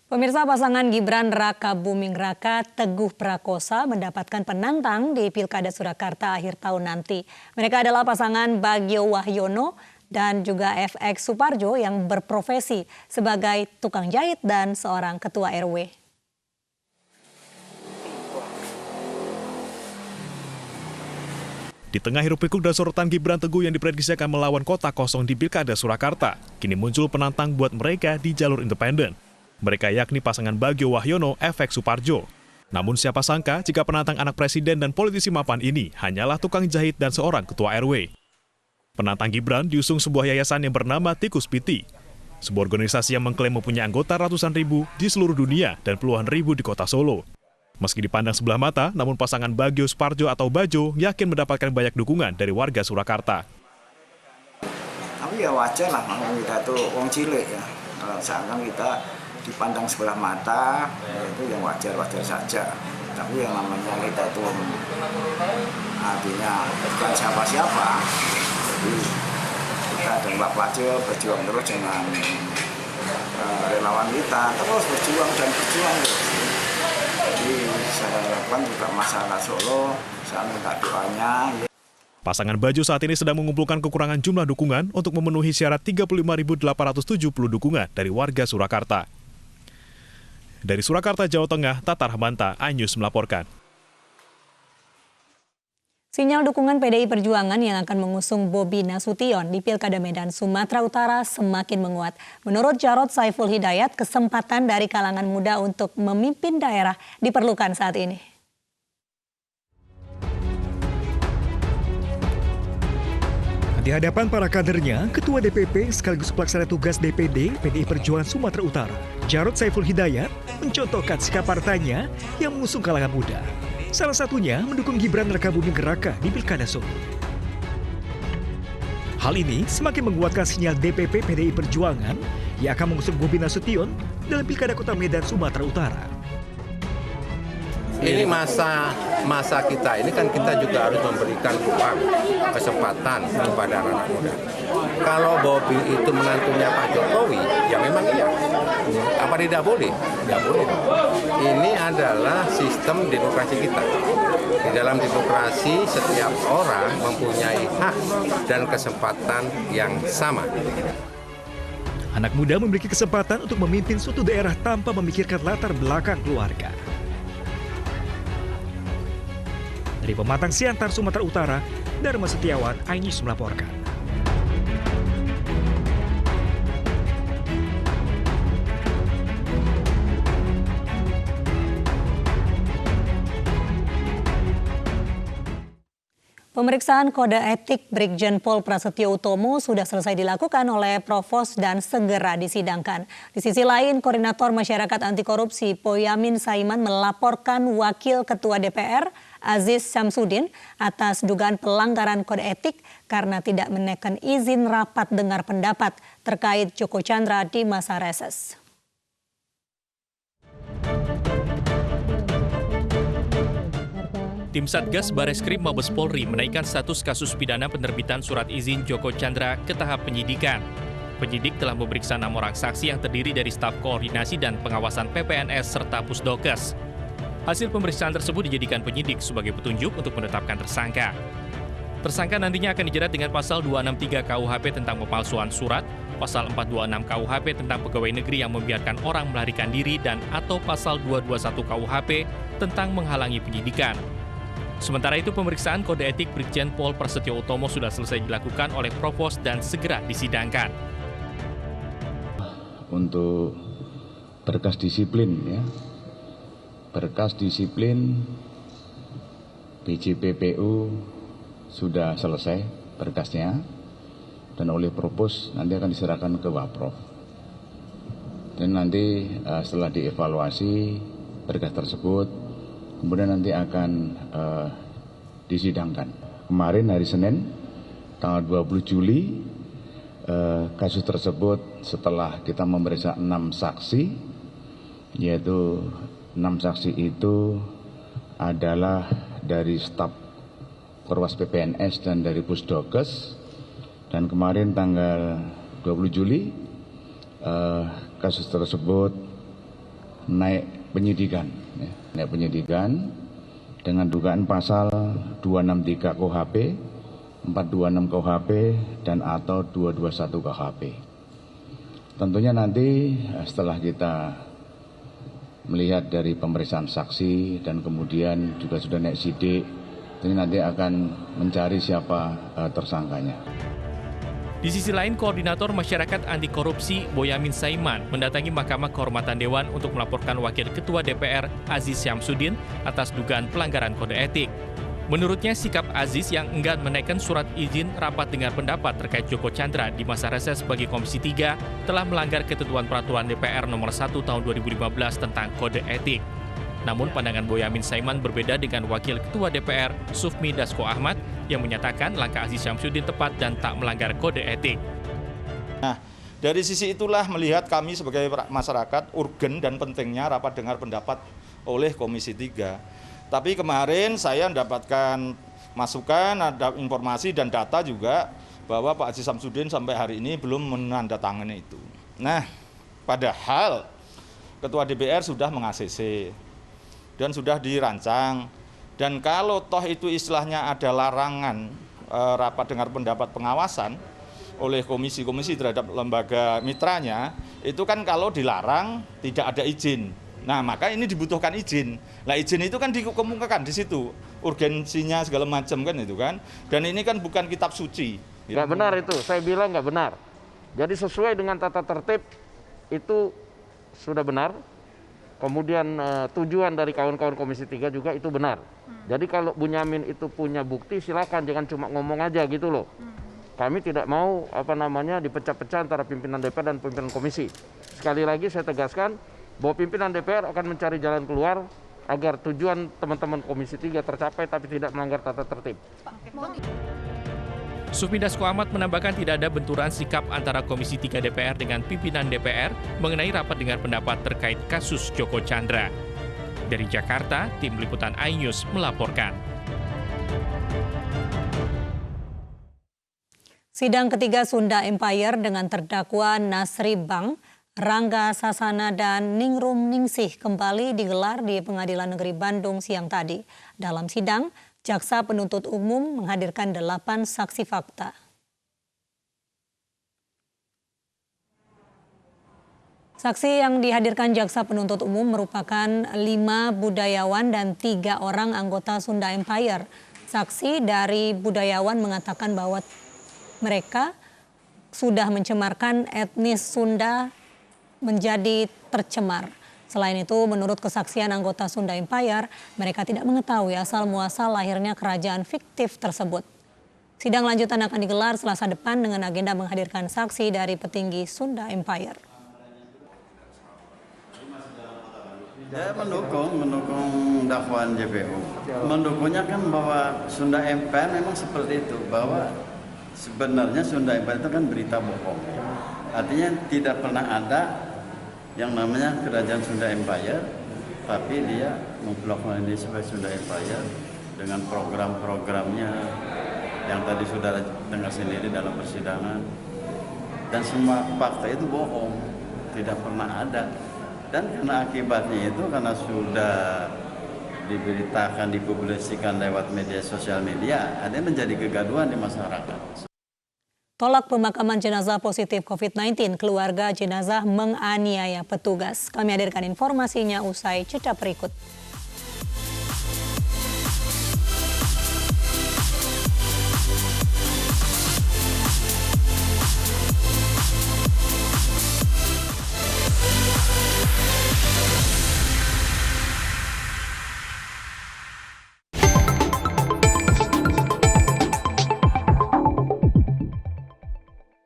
Pemirsa, pasangan Gibran Raka Buming Raka Teguh Prakosa mendapatkan penantang di Pilkada Surakarta akhir tahun nanti. Mereka adalah pasangan Bagio Wahyono dan juga FX Suparjo yang berprofesi sebagai tukang jahit dan seorang ketua RW. Di tengah hiruk-pikuk dan sorotan Gibran Teguh yang diprediksi akan melawan kota kosong di Pilkada Surakarta, kini muncul penantang buat mereka di jalur independen. Mereka yakni pasangan Bagio Wahyono, FX Suparjo. Namun siapa sangka jika penantang anak presiden dan politisi mapan ini hanyalah tukang jahit dan seorang ketua RW. Penantang Gibran diusung sebuah yayasan yang bernama Tikus Piti. Sebuah organisasi yang mengklaim mempunyai anggota ratusan ribu di seluruh dunia dan puluhan ribu di kota Solo. Meski dipandang sebelah mata, namun pasangan Bagio Suparjo atau Bajo yakin mendapatkan banyak dukungan dari warga Surakarta. Tapi ya wajar lah, kita tuh wong cilik ya. Kalau misalkan kita dipandang sebelah mata, itu yang wajar-wajar saja. Tapi yang namanya kita tuh artinya bukan siapa-siapa. Jadi kita dan Pak Bajo berjuang terus dengan relawan kita, terus berjuang dan berjuang. Jadi saya harapkan juga masyarakat Solo, saya minta doanya. Pasangan Bajo saat ini sedang mengumpulkan kekurangan jumlah dukungan untuk memenuhi syarat 35.870 dukungan dari warga Surakarta. Dari Surakarta, Jawa Tengah, Tatar Hamanta, iNews melaporkan. Sinyal dukungan PDI Perjuangan yang akan mengusung Bobi Nasution di Pilkada Medan, Sumatera Utara semakin menguat. Menurut Jarod Saiful Hidayat, kesempatan dari kalangan muda untuk memimpin daerah diperlukan saat ini. Di hadapan para kadernya, Ketua DPP sekaligus pelaksana tugas DPD PDI Perjuangan Sumatera Utara, Jarod Saiful Hidayat mencontohkan sikap partainya yang mengusung kalangan muda. Salah satunya mendukung Gibran Raka Buming Raka di Pilkada Solo. Hal ini semakin menguatkan sinyal DPP PDI Perjuangan yang akan mengusung Bobi Nasution dalam Pilkada Kota Medan, Sumatera Utara. Ini masa kita ini kan kita juga harus memberikan ruang, kesempatan kepada anak muda. Kalau Bobi itu menantunya Pak Jokowi, ya memang iya. Apa tidak boleh? Tidak boleh. Ini adalah sistem demokrasi kita. Di dalam demokrasi setiap orang mempunyai hak dan kesempatan yang sama. Anak muda memiliki kesempatan untuk memimpin suatu daerah tanpa memikirkan latar belakang keluarga. Dari Pematang Siantar, Sumatera Utara, Dharma Setiawan, iNews melaporkan. Pemeriksaan kode etik Brigjen Pol Prasetyo Utomo sudah selesai dilakukan oleh Provos dan segera disidangkan. Di sisi lain, Koordinator Masyarakat Anti Korupsi Boyamin Saiman melaporkan Wakil Ketua DPR Aziz Syamsuddin atas dugaan pelanggaran kode etik karena tidak menekan izin rapat dengar pendapat terkait Joko Chandra di masa reses. Tim Satgas Bareskrim Mabes Polri menaikkan status kasus pidana penerbitan surat izin Joko Chandra ke tahap penyidikan. Penyidik telah memeriksa 6 orang saksi yang terdiri dari staf koordinasi dan pengawasan PPNS serta Pusdokes. Hasil pemeriksaan tersebut dijadikan penyidik sebagai petunjuk untuk menetapkan tersangka. Tersangka nantinya akan dijerat dengan pasal 263 KUHP tentang pemalsuan surat, pasal 426 KUHP tentang pegawai negeri yang membiarkan orang melarikan diri dan atau pasal 221 KUHP tentang menghalangi penyidikan. Sementara itu pemeriksaan kode etik Brigjen Pol Prasetyo Utomo sudah selesai dilakukan oleh Provos dan segera disidangkan. Untuk berkas disiplin ya. Berkas disiplin BJPPU sudah selesai berkasnya dan oleh Provos nanti akan diserahkan ke Waprov. Dan nanti setelah dievaluasi berkas tersebut kemudian nanti akan disidangkan. Kemarin hari Senin tanggal 20 Juli kasus tersebut setelah kita memeriksa 6 saksi, yaitu 6 saksi itu adalah dari staf Korwas PPNS dan dari Pusdokes. Dan kemarin tanggal 20 Juli kasus tersebut naik penyidikan, naik penyidikan dengan dugaan pasal 263 KUHP, 426 KUHP, dan atau 221 KUHP. Tentunya nanti setelah kita melihat dari pemeriksaan saksi dan kemudian juga sudah naik sidik, ini nanti akan mencari siapa tersangkanya. Di sisi lain, Koordinator Masyarakat Anti Korupsi Boyamin Saiman mendatangi Mahkamah Kehormatan Dewan untuk melaporkan Wakil Ketua DPR Aziz Syamsuddin atas dugaan pelanggaran kode etik. Menurutnya, sikap Aziz yang enggan menaikkan surat izin rapat dengar pendapat terkait Joko Chandra di masa reses bagi Komisi 3 telah melanggar ketentuan Peraturan DPR Nomor 1 Tahun 2015 tentang kode etik. Namun pandangan Boyamin Saiman berbeda dengan Wakil Ketua DPR Sufmi Dasko Ahmad yang menyatakan langkah Aziz Syamsuddin tepat dan tak melanggar kode etik. Nah, dari sisi itulah melihat kami sebagai masyarakat urgen dan pentingnya rapat dengar pendapat oleh Komisi 3. Tapi kemarin saya mendapatkan masukan, ada informasi dan data juga bahwa Pak Aziz Syamsuddin sampai hari ini belum menandatangani itu. Nah, padahal Ketua DPR sudah meng-ACC dan sudah dirancang. Dan kalau toh itu istilahnya ada larangan rapat dengar pendapat pengawasan oleh komisi-komisi terhadap lembaga mitranya, itu kan kalau dilarang tidak ada izin. Nah, maka ini dibutuhkan izin. Nah, izin itu kan dikemukakan di situ, urgensinya segala macam kan itu kan. Dan ini kan bukan kitab suci. Nggak benar itu, saya bilang nggak benar. Jadi sesuai dengan tata tertib itu sudah benar. Kemudian tujuan dari kawan-kawan Komisi 3 juga itu benar. Jadi kalau Boyamin itu punya bukti, silakan, jangan cuma ngomong aja gitu loh. Kami tidak mau dipecah-pecah antara pimpinan DPR dan pimpinan komisi. Sekali lagi saya tegaskan bahwa pimpinan DPR akan mencari jalan keluar agar tujuan teman-teman Komisi 3 tercapai tapi tidak melanggar tata tertib. Sufmi Dasko Ahmad menambahkan tidak ada benturan sikap antara Komisi 3 DPR dengan pimpinan DPR mengenai rapat dengar pendapat terkait kasus Joko Chandra. Dari Jakarta, Tim Liputan iNews melaporkan. Sidang ketiga Sunda Empire dengan terdakwa Nasri Bang, Rangga Sasana, dan Ningrum Ningsih kembali digelar di Pengadilan Negeri Bandung siang tadi. Dalam sidang, Jaksa Penuntut Umum menghadirkan 8 saksi fakta. Saksi yang dihadirkan Jaksa Penuntut Umum merupakan 5 budayawan dan 3 orang anggota Sunda Empire. Saksi dari budayawan mengatakan bahwa mereka sudah mencemarkan etnis Sunda menjadi tercemar. Selain itu, menurut kesaksian anggota Sunda Empire, mereka tidak mengetahui asal-muasal lahirnya kerajaan fiktif tersebut. Sidang lanjutan akan digelar Selasa depan dengan agenda menghadirkan saksi dari petinggi Sunda Empire. Saya mendukung dakwaan JPU. Mendukungnya kan bahwa Sunda Empire memang seperti itu, bahwa sebenarnya Sunda Empire itu kan berita bohong. Artinya tidak pernah ada yang namanya kerajaan Sunda Empire, tapi dia memproklamasi diri sebagai Sunda Empire dengan program-programnya yang tadi sudah dengar sendiri dalam persidangan. Dan semua fakta itu bohong, tidak pernah ada. Dan karena akibatnya itu, karena sudah diberitakan, dipublikasikan lewat media sosial media, ada yang menjadi kegaduhan di masyarakat. Tolak pemakaman jenazah positif COVID-19, keluarga jenazah menganiaya petugas. Kami hadirkan informasinya usai jeda berikut.